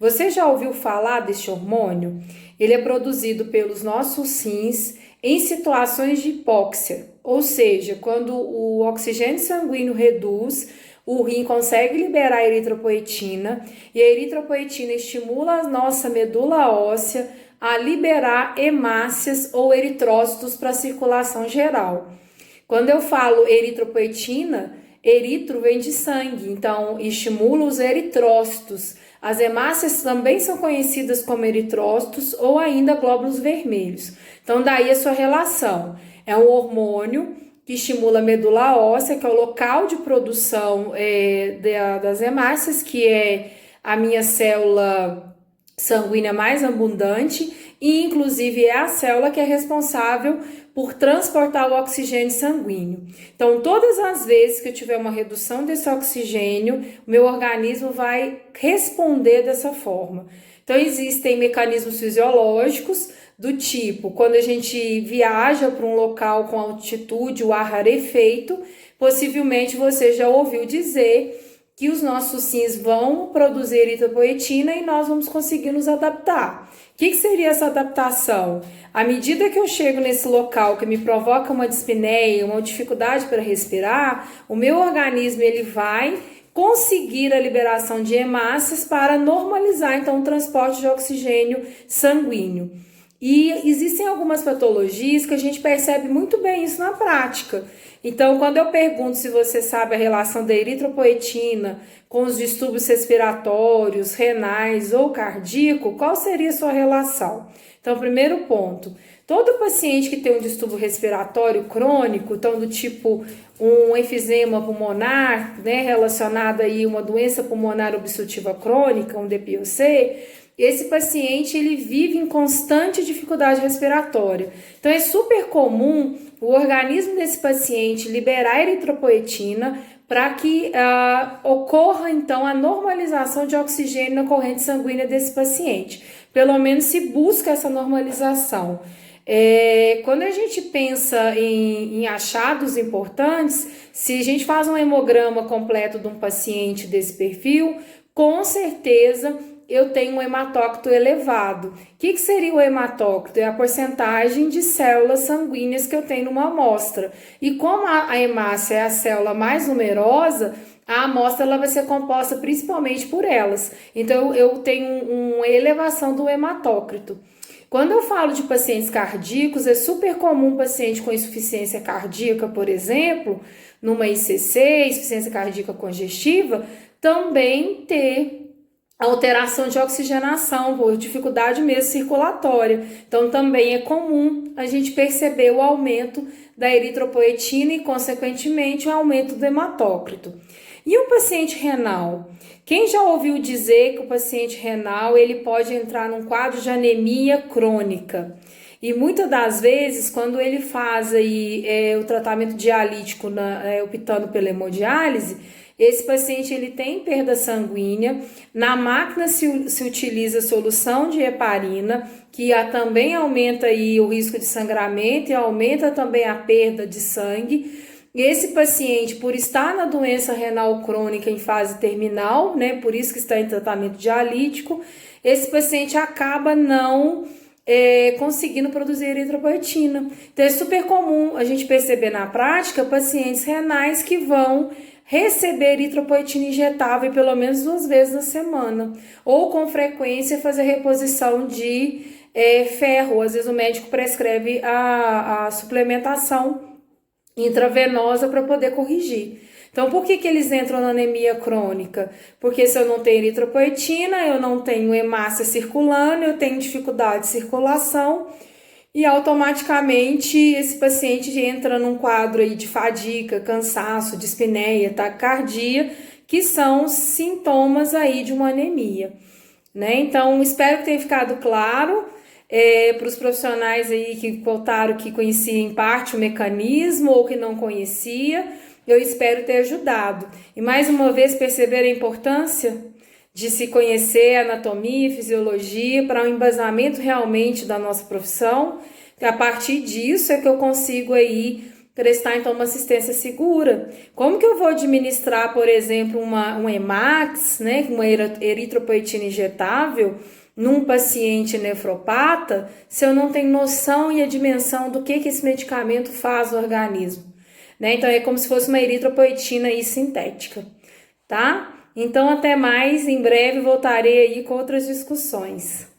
Você já ouviu falar deste hormônio? Ele é produzido pelos nossos rins em situações de hipóxia, ou seja, quando o oxigênio sanguíneo reduz, o rim consegue liberar a eritropoetina e a eritropoetina estimula a nossa medula óssea a liberar hemácias ou eritrócitos para a circulação geral. Quando eu falo eritropoetina, eritro vem de sangue, então estimula os eritrócitos. As hemácias também são conhecidas como eritrócitos ou ainda glóbulos vermelhos. Então, daí a sua relação. É um hormônio que estimula a medula óssea, que é o local de produção das hemácias, que é a minha célula sanguínea mais abundante, e inclusive é a célula que é responsável por transportar o oxigênio sanguíneo. Então, todas as vezes que eu tiver uma redução desse oxigênio, o meu organismo vai responder dessa forma. Então, existem mecanismos fisiológicos do tipo, quando a gente viaja para um local com altitude, o ar rarefeito, possivelmente você já ouviu dizer que os nossos rins vão produzir eritropoetina e nós vamos conseguir nos adaptar. O que seria essa adaptação? À medida que eu chego nesse local que me provoca uma dispneia, uma dificuldade para respirar, o meu organismo ele vai conseguir a liberação de hemácias para normalizar então o transporte de oxigênio sanguíneo. E existem algumas patologias que a gente percebe muito bem isso na prática. Então, quando eu pergunto se você sabe a relação da eritropoetina com os distúrbios respiratórios, renais ou cardíaco, qual seria a sua relação? Então, primeiro ponto, todo paciente que tem um distúrbio respiratório crônico, então do tipo um enfisema pulmonar, né, relacionado aí a uma doença pulmonar obstrutiva crônica, um DPOC, esse paciente ele vive em constante dificuldade respiratória. Então é super comum o organismo desse paciente liberar eritropoetina para que ocorra então a normalização de oxigênio na corrente sanguínea desse paciente. Pelo menos se busca essa normalização. Quando a gente pensa em achados importantes, se a gente faz um hemograma completo de um paciente desse perfil, com certeza eu tenho um hematócrito elevado. O que seria o hematócrito? É a porcentagem de células sanguíneas que eu tenho numa amostra. E como a hemácia é a célula mais numerosa, a amostra ela vai ser composta principalmente por elas. Então, eu tenho uma elevação do hematócrito. Quando eu falo de pacientes cardíacos, é super comum um paciente com insuficiência cardíaca, por exemplo, numa ICC, insuficiência cardíaca congestiva, também ter alteração de oxigenação, por dificuldade mesmo circulatória. Então, também é comum a gente perceber o aumento da eritropoetina e, consequentemente, o aumento do hematócrito. E o paciente renal? Quem já ouviu dizer que o paciente renal ele pode entrar num quadro de anemia crônica? E muitas das vezes, quando ele faz aí, o tratamento dialítico optando pela hemodiálise, esse paciente ele tem perda sanguínea, na máquina se utiliza solução de heparina, que também aumenta aí o risco de sangramento e aumenta também a perda de sangue. Esse paciente, por estar na doença renal crônica em fase terminal, né, por isso que está em tratamento dialítico, esse paciente acaba não conseguindo produzir eritropoetina. Então é super comum a gente perceber na prática pacientes renais que vão receber eritropoetina injetável pelo menos 2 vezes na semana, ou com frequência fazer reposição de ferro. Às vezes o médico prescreve a suplementação intravenosa para poder corrigir. Então, por que eles entram na anemia crônica? Porque se eu não tenho eritropoetina, eu não tenho hemácia circulando, eu tenho dificuldade de circulação e automaticamente esse paciente entra num quadro aí de fadiga, cansaço, dispneia, taquicardia, que são sintomas aí de uma anemia, né? Então, espero que tenha ficado claro. Para os profissionais aí que voltaram que conheciam em parte o mecanismo ou que não conhecia, eu espero ter ajudado. E mais uma vez perceber a importância de se conhecer anatomia e fisiologia para um embasamento realmente da nossa profissão. A partir disso é que eu consigo aí prestar então uma assistência segura. Como que eu vou administrar, por exemplo, um Emax, né, uma eritropoetina injetável num paciente nefropata, se eu não tenho noção e a dimensão do que esse medicamento faz no organismo, né? Então é como se fosse uma eritropoetina aí sintética, tá? Então até mais, em breve voltarei aí com outras discussões.